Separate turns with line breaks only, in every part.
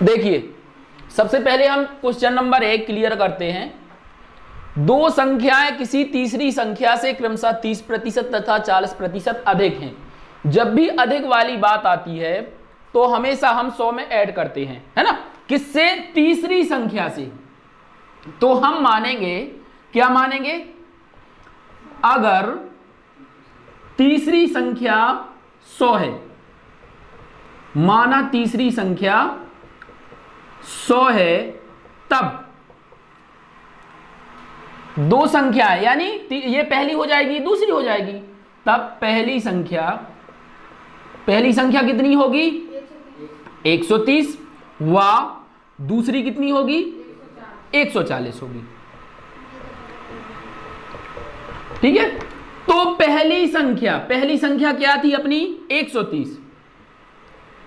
देखिए सबसे पहले हम क्वेश्चन नंबर 1 क्लियर करते हैं। दो संख्याएं किसी तीसरी संख्या से क्रमशः 30% तथा 40% अधिक हैं। जब भी अधिक वाली बात आती है तो हमेशा हम 100 में ऐड करते हैं, है ना। किससे? तीसरी संख्या से। तो हम मानेंगे, क्या मानेंगे? अगर तीसरी संख्या 100 है, माना तीसरी संख्या 100 है, तब दो संख्या यानी ये पहली हो जाएगी, दूसरी हो जाएगी, तब पहली संख्या कितनी होगी? 130 व दूसरी कितनी होगी? 140 होगी। ठीक है, तो पहली संख्या क्या थी अपनी? 130।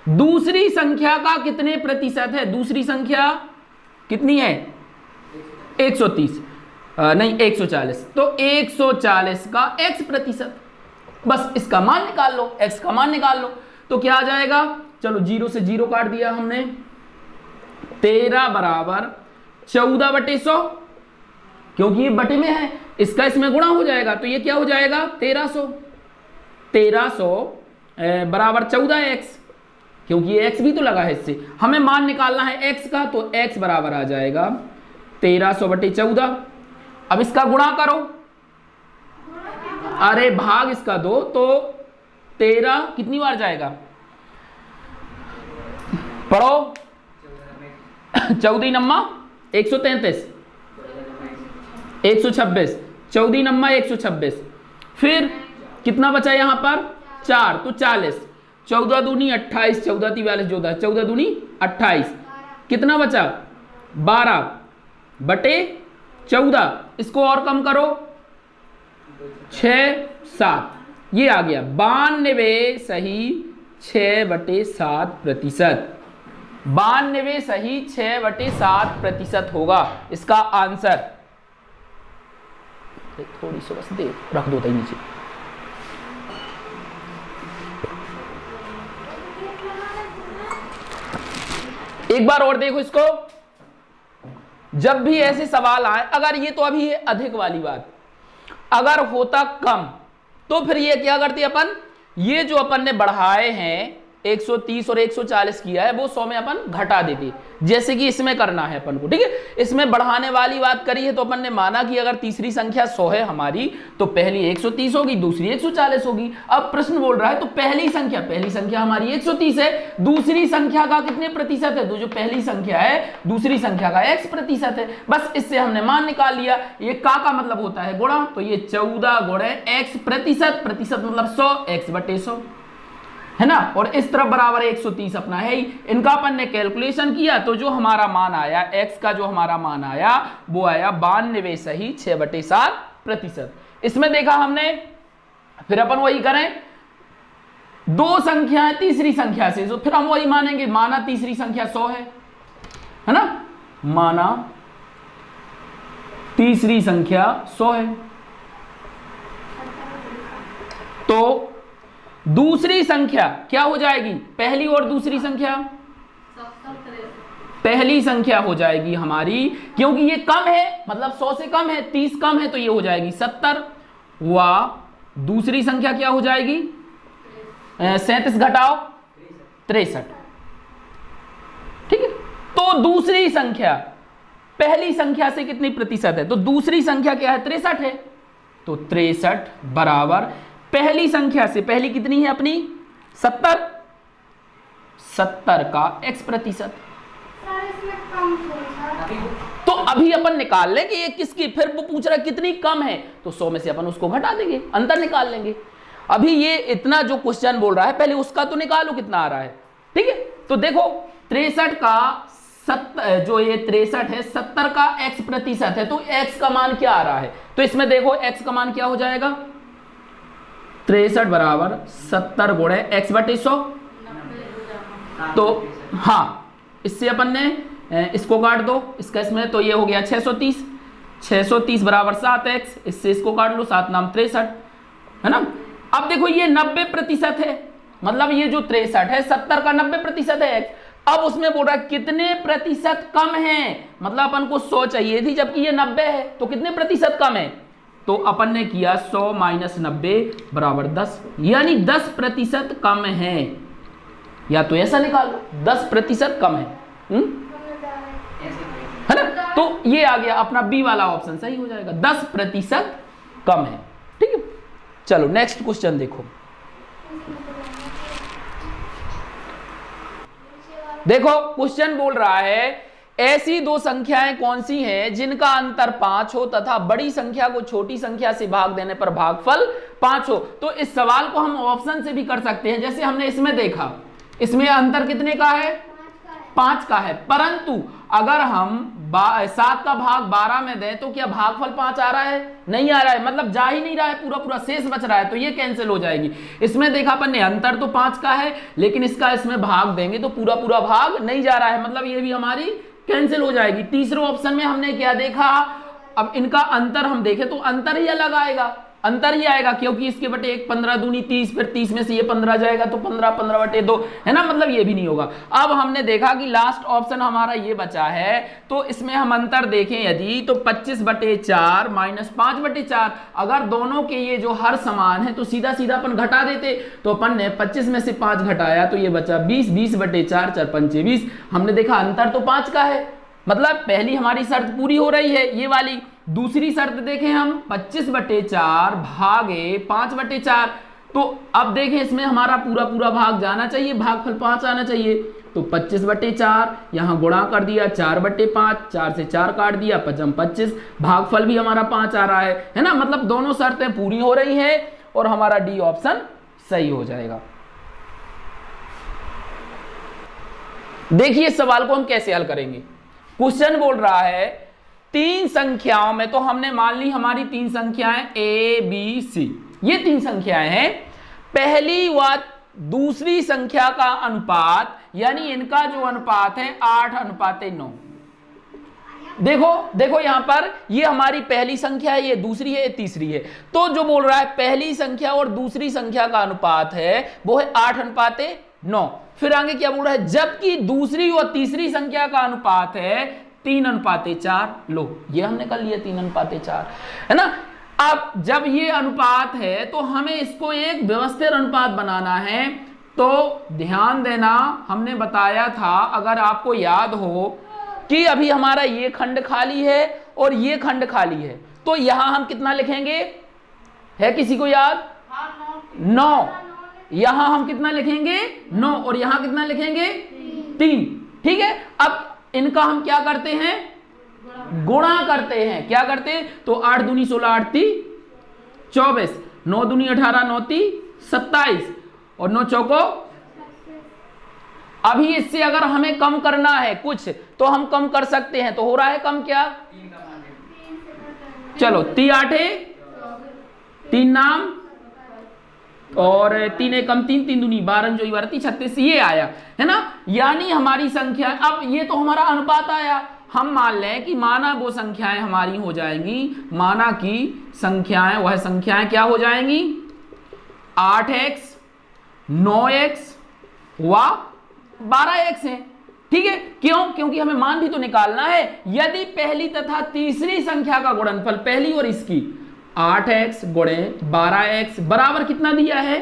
दूसरी संख्या का कितने प्रतिशत है? दूसरी संख्या कितनी है? 130 नहीं 140। तो 140 का x प्रतिशत, बस इसका मान निकाल लो, x का मान निकाल लो। तो क्या आ जाएगा? चलो 0 से 0 काट दिया हमने। 13 बराबर 14/100, क्योंकि ये बटे में है, इसका इसमें गुणा हो जाएगा, तो ये क्या हो जाएगा? 1300 बराबर 14x, क्योंकि ये x भी तो लगा है इससे। हमें मान निकालना है x का, तो x बराबर आ जाएगा 1300/14। अब इसका गुणा करो, अरे भाग इसका 2, तो 13 कितनी बार जाएगा? पढ़ो 14 नम्मा 133, 126, 14 नम्मा 126, फिर कितना बचा यहाँ पर? 4, तो 40, 14 दूनी 28, 14 × 43 14, 14 दूनी 28, कितना बचा? 12/14। इसको और कम करो, 6, 7, ये आ गया 92 सही 6/7%। 92 सही 6/7% होगा इसका आंसर। थोड़ी सी बस दे रख दो तई नीचे। एक बार और देखो इसको। जब भी ऐसे सवाल आए, अगर ये तो अभी है अधिक वाली बात, अगर होता कम तो फिर ये क्या करते अपन? ये जो अपन ने बढ़ाए हैं 130 और 140 किया है, वो 100 में अपन घटा देते, जैसे कि इसमें करना है अपन को। ठीक है, इसमें बढ़ाने वाली बात करी है, तो अपन ने माना कि अगर तीसरी संख्या 100 है हमारी, तो पहली 130 होगी, दूसरी 140 होगी। अब प्रश्न बोल रहा है तो पहली संख्या हमारी 130 है, दूसरी संख्या का कितने प्रतिशत है? तो जो पहली संख्या है दूसरी संख्या का x प्रतिशत है। बस इससे हमने मान निकाल लिया। ये का मतलब होता है गुणा, तो ये 14 × x प्रतिशत मतलब 100, x/100 है ना। और इस तरफ बराबर 130 अपना है ही। इनका अपन ने कैलकुलेशन किया, तो जो हमारा मान आया x का, जो हमारा मान आया वो आया 92 सही 6/7%। इसमें देखा हमने, फिर अपन वही करें, दो संख्याएं तीसरी संख्या से, तो फिर हम वही मानेंगे। माना तीसरी संख्या 100 है ना, माना तीसरी संख्या 100 है, तो दूसरी संख्या क्या हो जाएगी? पहली और दूसरी संख्या, पहली संख्या हो जाएगी हमारी, क्योंकि ये कम है, मतलब 100 से कम है, 30 कम है, तो ये हो जाएगी 70। व दूसरी संख्या क्या हो जाएगी? 37 घटाओ 63। ठीक है, तो दूसरी संख्या पहली संख्या से कितनी प्रतिशत है? तो दूसरी संख्या क्या है? 63 है, तो 63 बराबर पहली संख्या से, पहली कितनी है अपनी? 70, 70 का x प्रतिशत। तो अभी अपन निकाल लेंगे ये किसकी, फिर वो पूछ रहा है कितनी कम है, तो 100 में से अपन उसको घटा देंगे, अंतर निकाल लेंगे। अभी ये इतना जो क्वेश्चन बोल रहा है, पहले उसका तो निकालो कितना आ रहा है। ठीक है, तो देखो 63 का 70, जो ये 63 है 70 का x प्रतिशत है, तो x का मान क्या आ रहा है? तो इसमें देखो x का मान क्या हो जाएगा? 63 बराबर 70 × x/100। तो हाँ, इससे अपन ने इसको काट दो, इसका इसमें, तो ये हो गया 630, 630 बराबर 7x, इससे इसको काट लो, 7 नाम 63 है ना। अब देखो ये 90% है, मतलब ये जो 63 है 70 का 90% है x, अब उसमें बोल रहा है कितने प्रतिशत कम है, मतलब अपन को 100 चाहिए थी जबकि ये 90 है, तो कितने प्रतिशत कम है, तो अपन ने किया 100 माइनस 90 बराबर 10, यानी 10% कम है, या तो ऐसा निकालो 10% कम है, है ना। तो ये आ गया अपना बी वाला ऑप्शन सही हो जाएगा, 10% कम है। ठीक है, चलो नेक्स्ट क्वेश्चन देखो। देखो क्वेश्चन बोल रहा है ऐसी दो संख्याएं कौन सी हैं जिनका अंतर 5 हो तथा बड़ी संख्या को छोटी संख्या से भाग देने पर भागफल 5 हो। तो इस सवाल को हम ऑप्शन से भी कर सकते हैं, जैसे हमने इसमें देखा, इसमें अंतर कितने का है, 5 का है, परंतु अगर हम 7 का भाग 12 में दें तो क्या भागफल 5 आ रहा है, नहीं आ रहा है, मतलब जा ही नहीं रहा है, पूरा पूरा शेष बच रहा है, तो ये कैंसिल हो जाएगी। इसमें देखा अपन ने अंतर तो 5 का है, लेकिन इसका इसमें भाग देंगे तो पूरा पूरा भाग नहीं जा रहा है, मतलब ये भी हमारी कैंसिल हो जाएगी। तीसरे ऑप्शन में हमने क्या देखा, अब इनका अंतर हम देखें तो अंतर ही अलग आएगा, अंतर ही आएगा, क्योंकि इसके बटे 1 15 दूनी 30, फिर 30 में से ये 15 जाएगा तो 15 15 बटे 2, है ना, मतलब ये भी नहीं होगा। अब हमने देखा कि लास्ट ऑप्शन हमारा ये बचा है, तो इसमें हम अंतर देखें यदि तो 25/4 माइनस 5/4, अगर दोनों के ये जो हर समान है तो सीधा सीधा अपन घटा देते, तो अपन ने 25 में से 5 घटाया तो ये बचा 20, 20/4 4 5 20। हमने देखा अंतर तो 5 का है, मतलब पहली हमारी शर्त पूरी हो रही है ये वाली। दूसरी शर्त देखें हम 25/4 भागे 5/4, तो अब देखें इसमें हमारा पूरा पूरा भाग जाना चाहिए, भागफल 5 आना चाहिए, तो 25/4 यहां गुणा कर दिया 4/5, 4 से 4 काट दिया 5 25, भागफल भी हमारा 5 आ रहा है ना, मतलब दोनों शर्तें पूरी हो रही है और हमारा डी ऑप्शन सही हो जाएगा। देखिए इस सवाल को हम कैसे हल करेंगे। क्वेश्चन बोल रहा है 3 संख्याओं में, तो हमने मान ली हमारी 3 संख्याएं A B C, ये 3 संख्याएं हैं, पहली व दूसरी संख्या का अनुपात, यानी इनका जो अनुपात है 8:9। देखो यहां पर ये हमारी पहली संख्या है, ये दूसरी है, ये तीसरी है, तो जो बोल रहा है पहली संख्या और दूसरी संख्या का अनुपात है वो है 8:9। फिर आगे क्या बोल रहा है, जबकि दूसरी और तीसरी संख्या का अनुपात है 3:4। लो ये हमने कर लिया 3:4, है ना। अब जब ये अनुपात है तो हमें इसको एक व्यवस्थित अनुपात बनाना है, तो ध्यान देना हमने बताया था, अगर आपको याद हो कि अभी हमारा ये खंड खाली है और ये खंड खाली है, तो यहां हम कितना लिखेंगे, है किसी को याद, 9, यहां हम कितना लिखेंगे 9, और यहां कितना लिखेंगे 3, ठीक है। अब इनका हम क्या करते हैं, गुणा करते हैं, क्या करते हैं, तो 8 दूनी 16 8 ती 24, 9 दूनी 18 9 ती 27 और 9 चौको। अभी इससे अगर हमें कम करना है कुछ तो हम कम कर सकते हैं, तो हो रहा है कम क्या, चलो 3 8 3 नाम और 3 1 3 3 दूनी 12 जो 12 36, ये आया है ना, यानी हमारी संख्या, अब ये तो हमारा अनुपात आया, हम मान लें कि माना वो संख्याएं हमारी हो जाएंगी, माना कि संख्याएं वह संख्याएं क्या हो जाएंगी 8x 9x व 12x है, ठीक है। क्यों, क्योंकि हमें मान भी तो निकालना है। यदि पहली तथा तीसरी संख्या का गुणनफल, पहली और इसकी 8x गुणे 12x बराबर कितना दिया है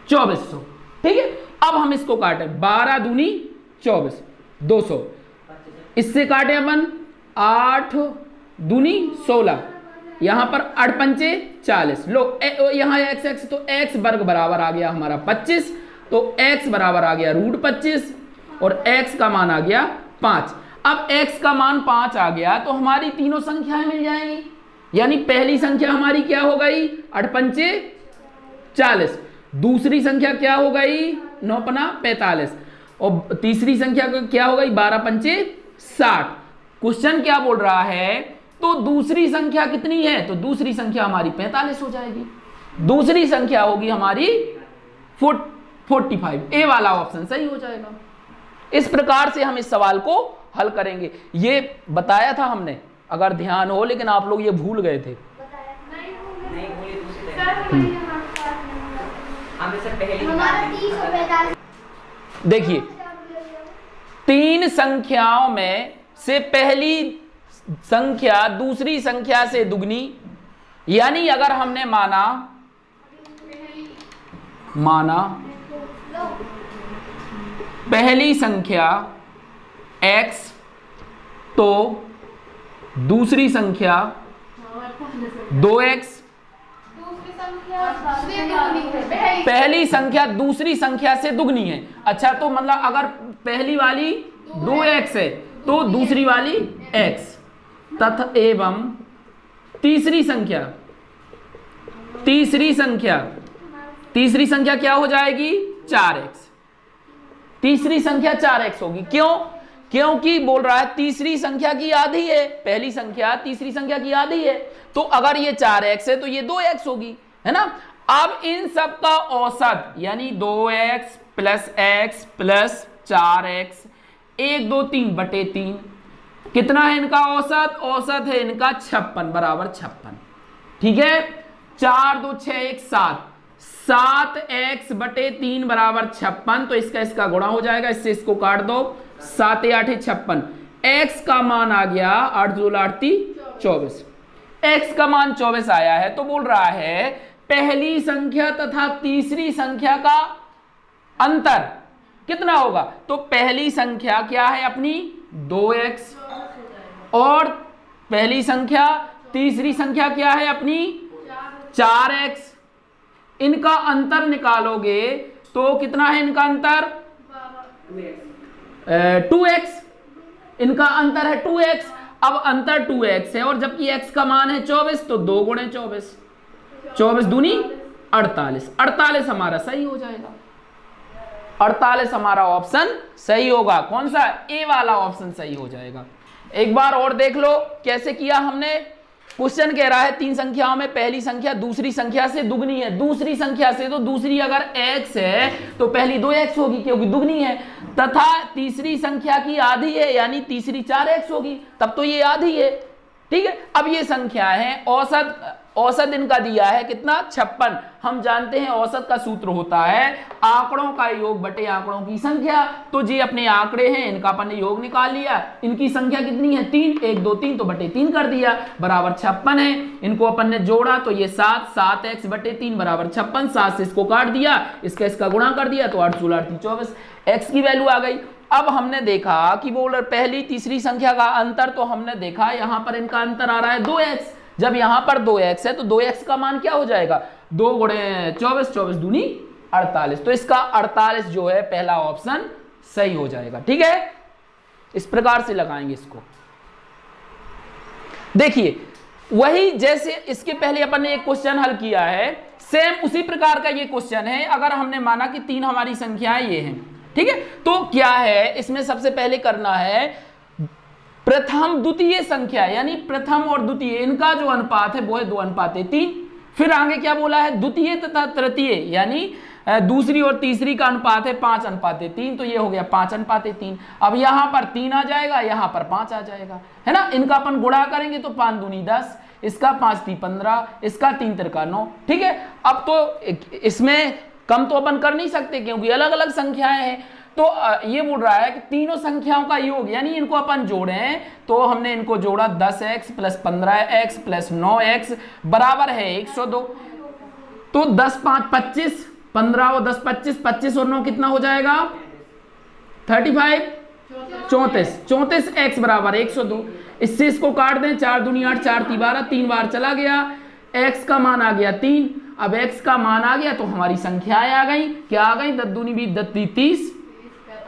2400, ठीक है। अब हम इसको काटे 12 दूनी 24 200, इससे काटे अपन 8 दूनी 16, यहां पर 8 पंचे 40, लो यहां x तो x वर्ग बराबर आ गया हमारा 25, तो x बराबर आ गया √25 और x का मान आ गया 5। अब x का मान 5 आ गया तो हमारी तीनों संख्याएं मिल जाएंगी, यानी पहली संख्या हमारी क्या हो गई 8 पंचे 40, दूसरी संख्या क्या हो गई 9 पना 45 और तीसरी संख्या क्या हो गई 12 पंचे 60। क्वेश्चन क्या बोल रहा है, तो दूसरी संख्या कितनी है, तो दूसरी संख्या हमारी 45 हो जाएगी, दूसरी संख्या होगी हमारी 45, ए वाला ऑप्शन सही हो जाएगा। इस प्रकार से हम इस सवाल को हल करेंगे, ये बताया था हमने, अगर ध्यान हो, लेकिन आप लोग ये भूल गए थे। देखिए तीन संख्याओं में से पहली संख्या दूसरी संख्या से दुगनी, यानी अगर हमने माना पहली संख्या x तो दूसरी संख्या 2x, पहली संख्या दूसरी संख्या से दुगनी है। अच्छा, तो मतलब अगर पहली वाली 2x है तो दूसरी वाली x, तथा एवं तीसरी संख्या क्या हो जाएगी? 4x। तीसरी संख्या 4x होगी। क्यों? क्योंकि बोल रहा है तीसरी संख्या की आधी है, पहली संख्या तीसरी संख्या की आधी है, तो अगर ये 4x है तो ये 2x होगी, है ना। अब इन सब का औसत यानी 2x plus x plus 4x 1 2 3 बटे 3 कितना है इनका औसत? औसत है इनका 56 बराबर 56। ठीक है, 4 2 6 1 7, 7x बटे 3 बराबर 56, तो इसका गुणा हो जाएगा, इससे इसको काट दो, 7 8 56, x का मान आ गया 8 2 8 24, x का मान 24 आया है। तो बोल रहा है पहली संख्या तथा तीसरी संख्या का अंतर कितना होगा? तो पहली संख्या क्या है अपनी? 2x, और पहली संख्या तीसरी संख्या क्या है अपनी? 4x। इनका अंतर निकालोगे तो कितना है इनका अंतर? 2x। इनका अंतर है 2x। अब अंतर 2x है और जबकि x का मान है 24, तो 2 गुणे 24, 24 दूनी 48, 48 हमारा सही हो जाएगा। 48 हमारा ऑप्शन सही होगा। कौन सा? ए वाला ऑप्शन सही हो जाएगा। एक बार और देख लो कैसे किया हमने। क्वेश्चन कह रहा है तीन संख्याओं में पहली संख्या दूसरी संख्या से दुगनी है। दूसरी संख्या से, तो दूसरी अगर x है तो पहली 2x होगी क्योंकि दुगनी है, तथा तीसरी संख्या की आधी है यानी तीसरी 4x होगी, तब तो ये आधी है। ठीक है, अब ये संख्या है, औसत इनका दिया है कितना? 56। हम जानते हैं औसत का सूत्र होता है आंकड़ों का योग बटे आंकड़ों की संख्या। तो ये अपने आंकड़े हैं, इनका अपन ने योग निकाल लिया। इनकी संख्या कितनी है? 3, 1 2 3, तो बटे 3 कर दिया, बराबर 56 है। इनको अपन ने जोड़ा तो ये 7x बटे 3 बराबर 56, 7 से इसको काट दिया, इसका गुणा कर दिया, तो 8 16 8 24, x की वैल्यू आ गई। अब हमने देखा कि बोल पहली तीसरी संख्या का अंतर, तो हमने देखा यहां पर इनका अंतर आ रहा है 2x। जब यहां पर 2x है तो 2x का मान क्या हो जाएगा? 2 गुणे 24, 24 दूनी 48, तो इसका 48 जो है पहला ऑप्शन सही हो जाएगा। ठीक है, इस प्रकार से लगाएंगे इसको। देखिए वही जैसे इसके पहले अपन ने एक क्वेश्चन हल किया है, सेम उसी प्रकार का ये क्वेश्चन है। अगर हमने माना कि 3 हमारी संख्याएं ये हैं, ठीक है, तो क्या है इसमें सबसे पहले करना है प्रथम द्वितीय संख्या, यानी प्रथम और द्वितीय इनका जो अनुपात है वो है 2:3। फिर आगे क्या बोला है? द्वितीय तथा तृतीय, यानी दूसरी और तीसरी का अनुपात है 5:3, तो ये हो गया 5:3। अब यहां पर 3 आ जाएगा, यहां पर 5 आ जाएगा, है ना। इनका अपन गुणा करेंगे तो 5 दूनी 10, इसका 5 3 15, इसका 3 3 9। ठीक है, अब तो इसमें कम तो अपन कर नहीं सकते क्योंकि अलग अलग संख्याएं हैं। तो ये बोल रहा है कि तीनों संख्याओं का योग, यानी इनको अपन जोड़ें, तो हमने इनको जोड़ा 10x plus 15x plus 9x बराबर है 102। तो 10 5 25, 15 और 10 25, 25 और 9 कितना हो जाएगा? 35, 34x बराबर 102। इससे इसको काट दें, 4 दूनी 8, 4 3 12, 3 बार चला गया, x का मान आ गया 3। अब x का मान आ गया तो हमारी संख्याएं आ गई। क्या आ गई? 10 दूनी 20, 10 3 30,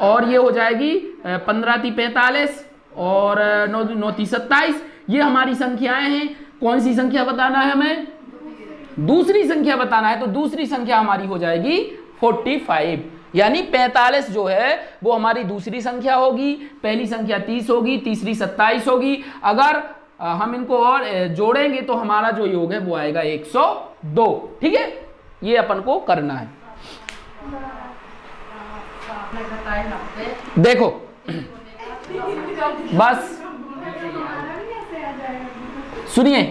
और ये हो जाएगी 15 3 45 और 9 9 3 27। ये हमारी संख्याएं हैं। कौन सी संख्या बताना है हमें? दूसरी संख्या बताना है। तो दूसरी संख्या हमारी हो जाएगी 45, यानी 45 जो है वो हमारी दूसरी संख्या होगी। पहली संख्या 30 होगी, तीसरी 27 होगी। अगर हम इनको और जोड़ेंगे तो हमारा जो योग है वो आएगा 102। ठीक है, ये अपन को करना है। देखो बस सुनिए,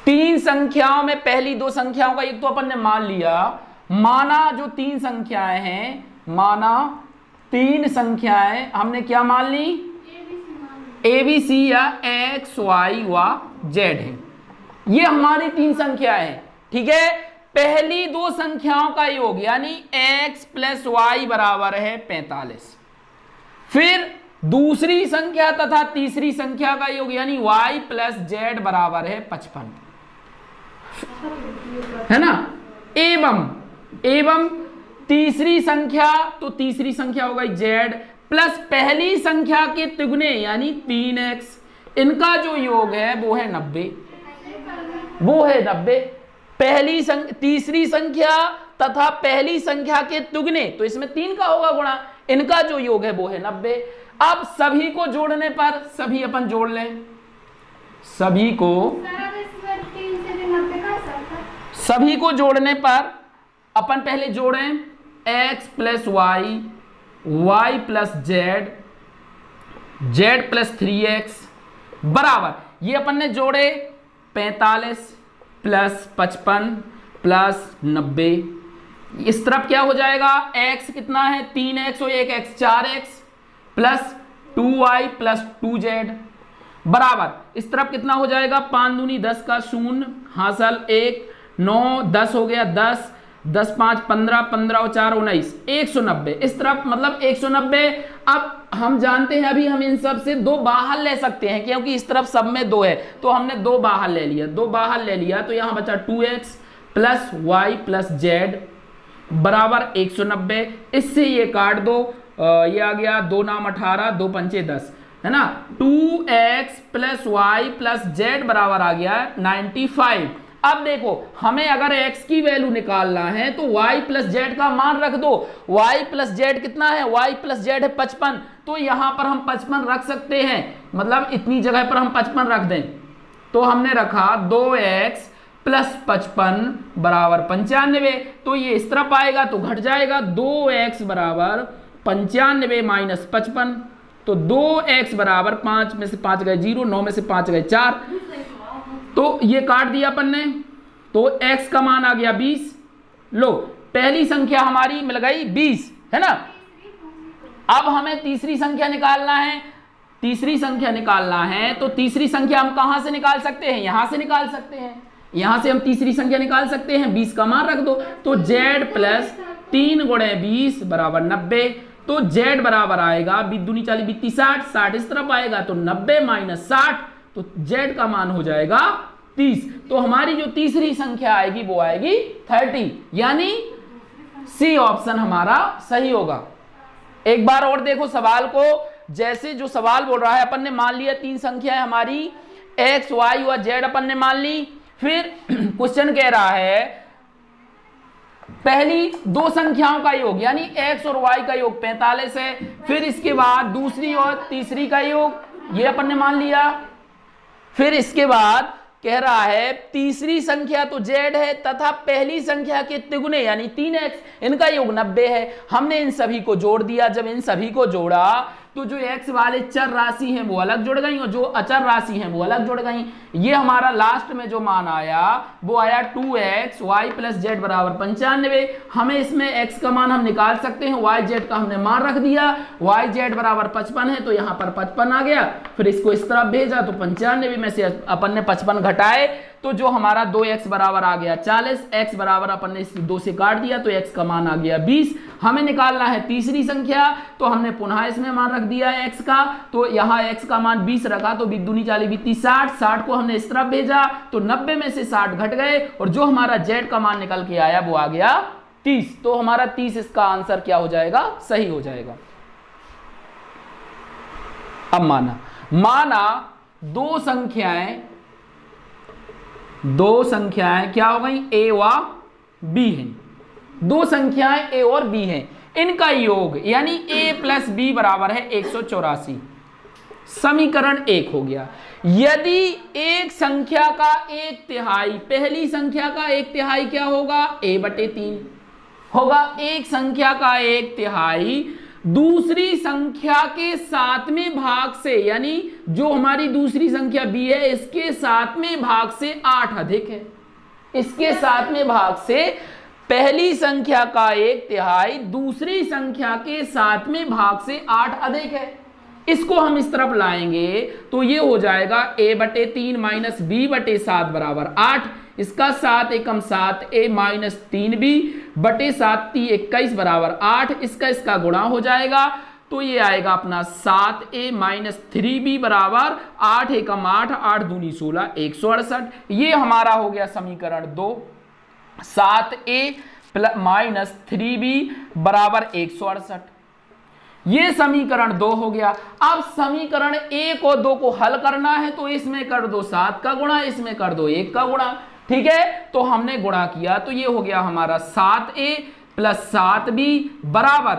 3 संख्याओं में पहली 2 संख्याओं का एक तो अपन ने मान लिया, माना जो 3 संख्याएं हैं, माना तीन संख्याएं हमने क्या मान ली, ABC या X Y व Z है। ये हमारी तीन संख्याएं हैं, ठीक है। पहली दो संख्याओं का योग यानी x प्लस वाई बराबर है 45। फिर दूसरी संख्या तथा तीसरी संख्या का योग यानी y प्लस जेड बराबर है 55, है ना। एवं तीसरी संख्या, तो तीसरी संख्या होगा z प्लस पहली संख्या के तिगुने यानी 3x, इनका जो योग है वो है 90, वो है 90। तीसरी संख्या तथा पहली संख्या के दुगने, तो इसमें 3 का होगा गुणा, इनका जो योग है वो है 90। अब सभी को जोड़ने पर, सभी अपन जोड़ लें, सभी को जोड़ने पर अपन पहले जोड़ें x plus y, y plus z, z plus 3x बराबर, ये अपन ने जोड़े 45 प्लस 55 प्लस 90। इस तरफ क्या हो जाएगा, x कितना है 3x और 1x 4x plus 2y plus 2z बराबर, इस तरफ कितना हो जाएगा 5 दूनी 10 का 0 हासिल 1 9 10 हो गया 10 10 5 15 15 और 4 19 190, इस तरफ मतलब 190। अब हम जानते हैं अभी हम इन सब से 2 बाहर ले सकते हैं क्योंकि इस तरफ सब में 2 है, तो हमने 2 बाहर ले लिया, 2 बाहर ले लिया तो यहां बचा 2x plus Y plus Z बराबर 190। इससे ये काट दो, ये आ गया 2 नाम 18 2 पंचे 10, है ना। 2x plus Y plus Z बराबर आ गया 95। अब देखो हमें अगर x की वैल्यू निकालना है तो y प्लस जेड का मान रख दो, y प्लस जेड कितना है, y प्लस जेड है 55, तो यहां पर हम 55 रख सकते हैं, मतलब इतनी जगह पर हम 55 रख दें। तो हमने रखा 2x प्लस 55 बराबर 95, तो ये इस तरफ आएगा तो घट जाएगा 2x बराबर 95 माइनस 55, तो 2x बराबर 5 में से 5 गए 0, 9 में से 5 गए 4, तो ये काट दिया अपन ने, तो x का मान आ गया 20। लो पहली संख्या हमारी मिल गई 20, है ना। अब हमें तीसरी संख्या निकालना है, तीसरी संख्या निकालना है तो तीसरी संख्या हम कहां से निकाल सकते हैं, यहां से निकाल सकते हैं, यहां से हम तीसरी संख्या निकाल सकते हैं, 20 का मान रख दो, तो z प्लस 3 गुणे 20 बराबर 90, तो z बराबर आएगा 20 दूनी 40 20 60, 60 इस तरफ आएगा तो 90 माइनस 60, तो z का मान हो जाएगा 30। तो हमारी जो तीसरी संख्या आएगी वो आएगी 30, यानी सी ऑप्शन हमारा सही होगा। एक बार और देखो सवाल को, जैसे जो सवाल बोल रहा है अपन ने मान लिया 3 संख्याएं हमारी x y और z अपन ने मान ली, फिर क्वेश्चन कह रहा है पहली 2 संख्याओं का योग यानी x और y का योग 45 है, फिर इसके बाद दूसरी और तीसरी का योग ये अपन ने मान लिया, फिर इसके बाद कह रहा है तीसरी संख्या तो z है तथा पहली संख्या के तिगुने यानी 3x, इनका योग 90 है। हमने इन सभी को जोड़ दिया, जब इन सभी को जोड़ा तो जो x वाले चर राशि हैं वो अलग जुड़ गई और जो अचर राशि हैं वो अलग जुड़ गई। ये हमारा लास्ट में जो मान आया वो आया 2x y प्लस जेड बराबर 95। हमें इसमें x का मान हम निकाल सकते हैं, y z का हमने मान रख दिया, y z बराबर 55 है तो यहाँ पर 55 आ गया, फिर इसको इस तरफ भेजा तो 95 में से अपन ने 55 घटाए तो जो हमारा 2x बराबर आ गया 40, x बराबर अपन ने 2 से काट दिया तो x का मान आ गया 20। हमें निकालना है तीसरी संख्या, तो हमने पुनः इसमें मान रख दिया है x का, तो यहाँ x का मान 20 रखा तो 20 दूनी 40 20 60, 60 को हमने इस तरफ भेजा तो 90 में से 60 घट गए और जो हमारा z का मान निकल के आया वो आ गया 30। तो हमारा 30 इसका आंसर क्या हो जाएगा, सही हो जाएगा। अब माना दो संख्याएं क्या हो गई, a व b हैं, 2 संख्याएं a और b हैं, इनका योग यानी a प्लस b बराबर है 184, समीकरण 1 हो गया। यदि एक संख्या का 1/3, पहली संख्या का 1/3 क्या होगा, a/3 होगा, एक संख्या का 1/3 दूसरी संख्या के 7वें भाग से, यानी जो हमारी दूसरी संख्या b है इसके 7वें भाग से 8 अधिक है, इसके 7वें भाग से पहली संख्या का 1/3 दूसरी संख्या के 7वें भाग से 8 अधिक है। इसको हम इस तरफ लाएंगे तो ये हो जाएगा a/3 माइनस b/7 बराबर 8। इसका 7 एकम 7 a माइनस 3b/7 21 बराबर 8। इसका गुणा हो जाएगा तो ये आएगा अपना 7a माइनस 3b बराबर 8 एकम 8 8 दूनी 16 168। ये हमारा हो गया समीकरण 2। 7a माइनस 3b बराबर 168। ये समीकरण 2 हो गया। अब समीकरण 1 और 2 को हल करना है तो इसमें कर दो 7 का गुणा, इसमें कर दो 1 का गुणा। ठीक है, तो हमने गुणा किया तो ये हो गया हमारा 7a प्लस 7b बराबर,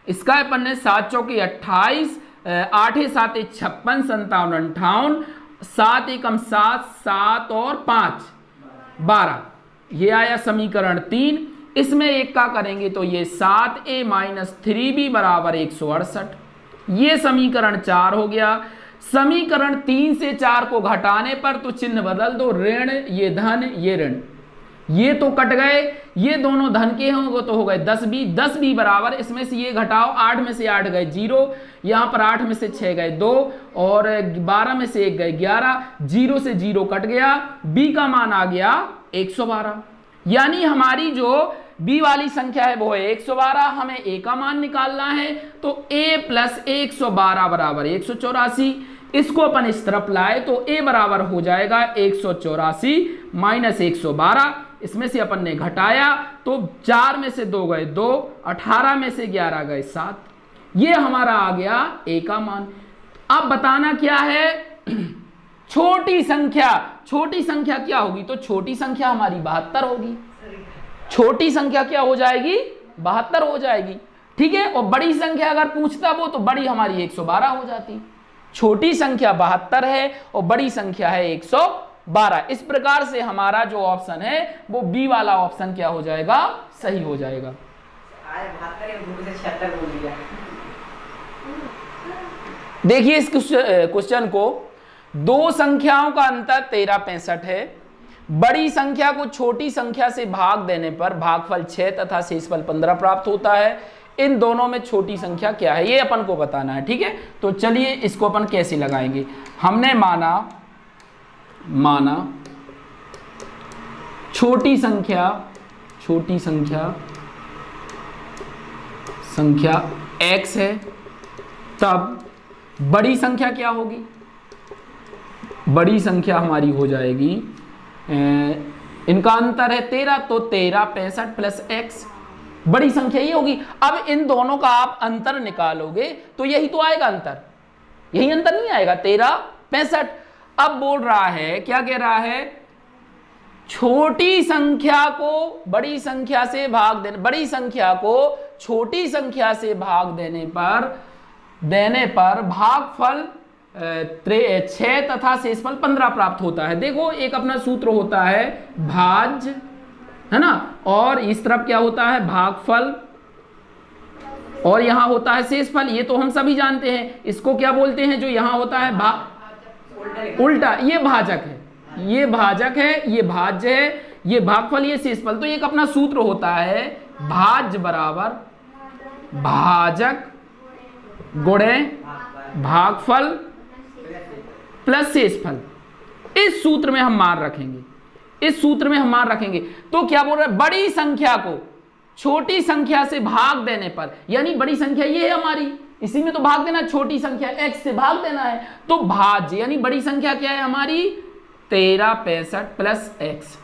इसका अपन ने 7 चौके 28, 8 7 56 57 58, 7 एकम 7 7 और 5 12। ये आया समीकरण 3। इसमें एक का करेंगे तो ये 7a माइनस 3b बराबर 168। ये समीकरण 4 हो गया। समीकरण 3 से 4 को घटाने पर तो चिन्ह बदल दो, ऋण ये धन ये ऋण, ये तो कट गए, ये दोनों धन के होंगे तो हो गए 10b। 10b बराबर, इसमें से ये घटाओ, 8 में से 8 गए 0, यहाँ पर 8 में से 6 गए 2 और 12 में से 1 गए 11, 0 से 0 कट गया, b का मान आ गया 112। यानी हमारी जो b वाली संख्या है वो है 112। हमें a का मान निकालना है तो a प्लस 112 बराबर 184। इसको अपन इस तरफ लाए तो a बराबर हो जाएगा 184 माइनस 112। इसमें से अपन ने घटाया तो 4 में से 2 गए 2, 18 में से 11 गए 7। ये हमारा आ गया a का मान। अब बताना क्या है, छोटी संख्या। छोटी संख्या क्या होगी, तो छोटी संख्या हमारी 72 होगी। छोटी संख्या क्या हो जाएगी, 72 हो जाएगी। ठीक है, और बड़ी संख्या अगर पूछता वो तो बड़ी हमारी 112 हो जाती। छोटी संख्या 72 है और बड़ी संख्या है 112। इस प्रकार से हमारा जो ऑप्शन है वो बी वाला ऑप्शन क्या हो जाएगा, सही हो जाएगा। देखिए इस क्वेश्चन को, दो संख्याओं का अंतर 1365 है। बड़ी संख्या को छोटी संख्या से भाग देने पर भागफल 6 तथा शेषफल 15 प्राप्त होता है। इन दोनों में छोटी संख्या क्या है, ये अपन को बताना है। ठीक है, तो चलिए इसको अपन कैसे लगाएंगे। हमने माना छोटी संख्या x है, तब बड़ी संख्या क्या होगी, बड़ी संख्या हमारी हो जाएगी, इनका अंतर है 13 तो 13 65 प्लस x, बड़ी संख्या ये होगी। अब इन दोनों का आप अंतर निकालोगे तो यही तो आएगा अंतर, यही अंतर नहीं आएगा 13 65। अब बोल रहा है, क्या कह रहा है, छोटी संख्या को बड़ी संख्या से भाग देने, बड़ी संख्या को छोटी संख्या से भाग देने पर भागफल 6 तथा शेषफल 15 प्राप्त होता है। देखो एक अपना सूत्र होता है भाज्य, है ना, और इस तरफ क्या होता है भागफल, और यहां होता है शेषफल। ये तो हम सभी जानते हैं। इसको क्या बोलते हैं, जो यहां होता है उल्टा, ये भाजक है, ये भाजक है, ये भाज्य है, ये भागफल, ये शेषफल। तो एक अपना सूत्र होता है भाज्य बराबर भाजक गुणे भागफल प्लस शेषफल। इस सूत्र में हम मान रखेंगे, इस सूत्र में हम मान रखेंगे। तो क्या बोल रहे हैं, बड़ी संख्या को छोटी संख्या से भाग देने पर, यानी बड़ी संख्या ये है हमारी, इसी में तो भाग देना, छोटी संख्या x से भाग देना है, तो भाज्य यानी बड़ी संख्या क्या है हमारी 13 65 प्लस x।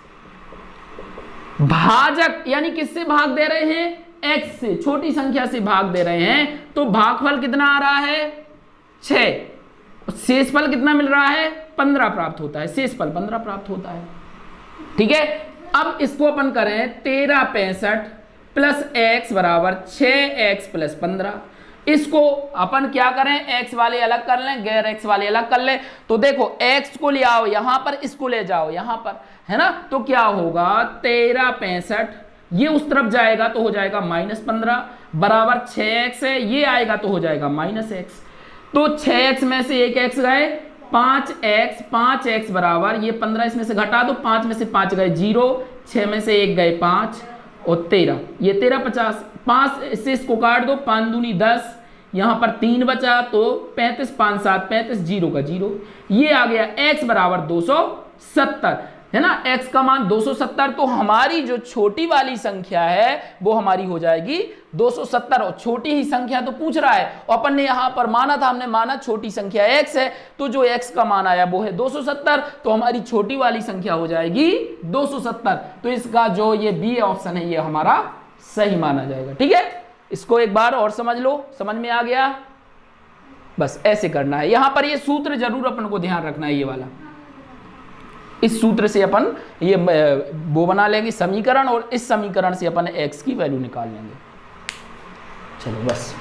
भाजक यानी किससे भाग दे रहे हैं, x से, छोटी संख्या से भाग दे रहे हैं, तो भागफल कितना आ रहा है 6, शेषफल कितना मिल रहा है 15 प्राप्त होता है, शेषफल 15 प्राप्त होता है। ठीक है, अब इसको अपन करें 13 65 प्लस x बराबर 6x प्लस 15। इसको अपन क्या करें, x वाले अलग कर लें, गैर x वाले अलग कर लें। तो देखो x को ले आओ यहां पर, इसको ले जाओ यहां पर, है ना, तो क्या होगा 13 65, ये उस तरफ जाएगा तो हो जाएगा -15 बराबर 6x है, ये आएगा तो हो जाएगा -x। तो 6x में से एक x गए, 5x बराबर ये 15 इसमें से घटा दो, 5 में से 5 गए 0, 6 में से 1 गए 5 और 13, ये 13 50, 5 से इसको काट दो, 5 दूनी 10, यहाँ पर 3 बचा तो 35, 5 7 35, 0 का 0, ये आ गया x बराबर 270 है ना। x का मान 270, तो हमारी जो छोटी वाली संख्या है वो हमारी हो जाएगी 270, और छोटी ही संख्या तो पूछ रहा है, और अपन ने यहां पर माना था, हमने माना छोटी संख्या x है, तो जो x का मान आया वो है 270, तो हमारी छोटी वाली संख्या हो जाएगी 270। तो इसका जो ये बी ऑप्शन है ये हमारा सही माना जाएगा। ठीक है, इसको एक बार और समझ लो, समझ में आ गया? बस ऐसे करना है। यहां पर ये सूत्र जरूर अपन को ध्यान रखना है, ये वाला, इस सूत्र से अपन ये वो बना लेंगे समीकरण, और इस समीकरण से अपन x की वैल्यू निकाल लेंगे। चलो बस।